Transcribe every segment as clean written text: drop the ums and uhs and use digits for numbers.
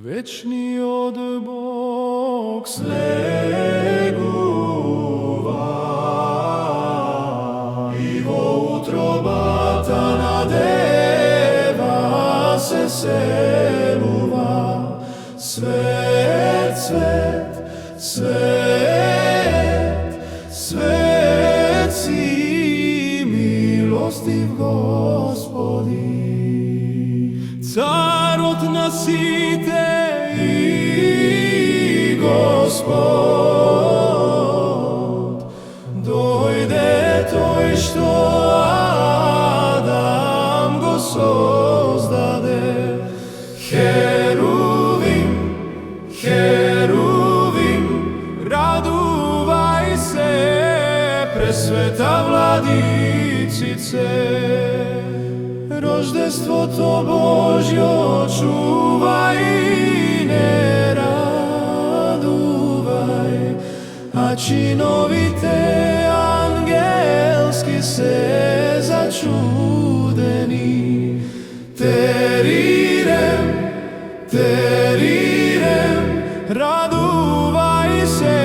Вечниот Бог слегува и во утробата на дева се селува. Свет, свет, свет, свет си, милостив Господи, Царот на сите и Господ. Дојде тој што Адам го создаде. Херувим, херувим, радувај се, пресвета владичице. Рождеството Божјо чувај и не радувај, а чиновите ангелски се зачудени. Терирем, терирем, радувај се,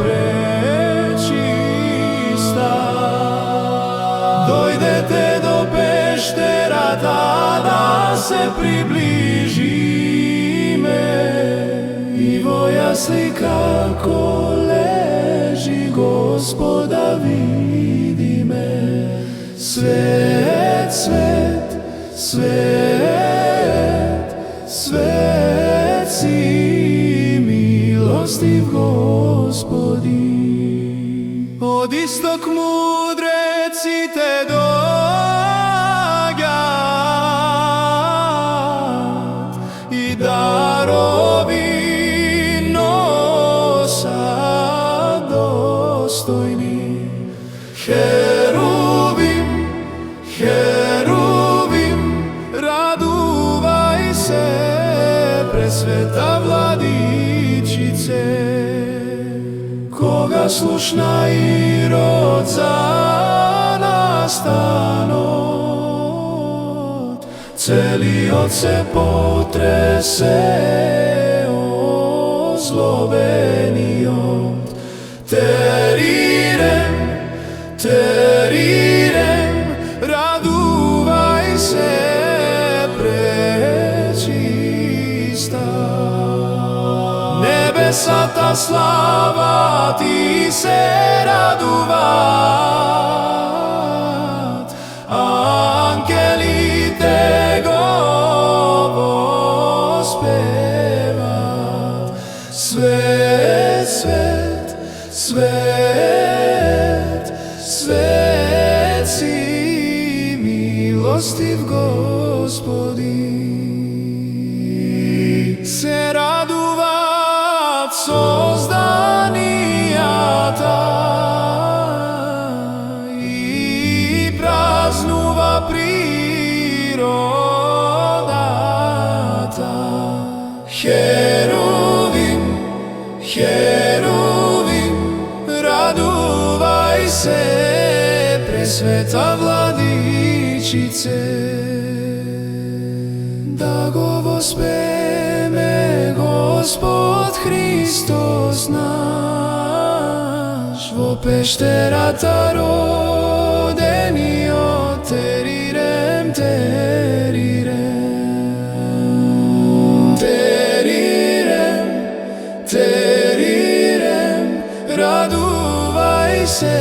пречиста. Дојдете до пештерата да се приближиме и во јасли како лежи Господа видиме. Свет, свет, свет, свет си, милостив Господи. Од исток мудреците доаѓаат и дарови носат достојни. Херувим, херувим, радувај се, пресвета владичице. Кога слушна Ирод за настанот, целиот се потресе озлобениот. Терирем, терирем, радувај се, пречиста. Небесата слава ти се радуваат, ангелите го воспеваат. Свет, свет, свет, свет си, милостив Господи. Се радуваат созданијата и празнува природата. Херувим, херувим, радувај се, пресвета владичице. Да го воспеме Господ Христос наш, во пештерата родениот. Терирем, терирем, терирем, терирем, радувај се,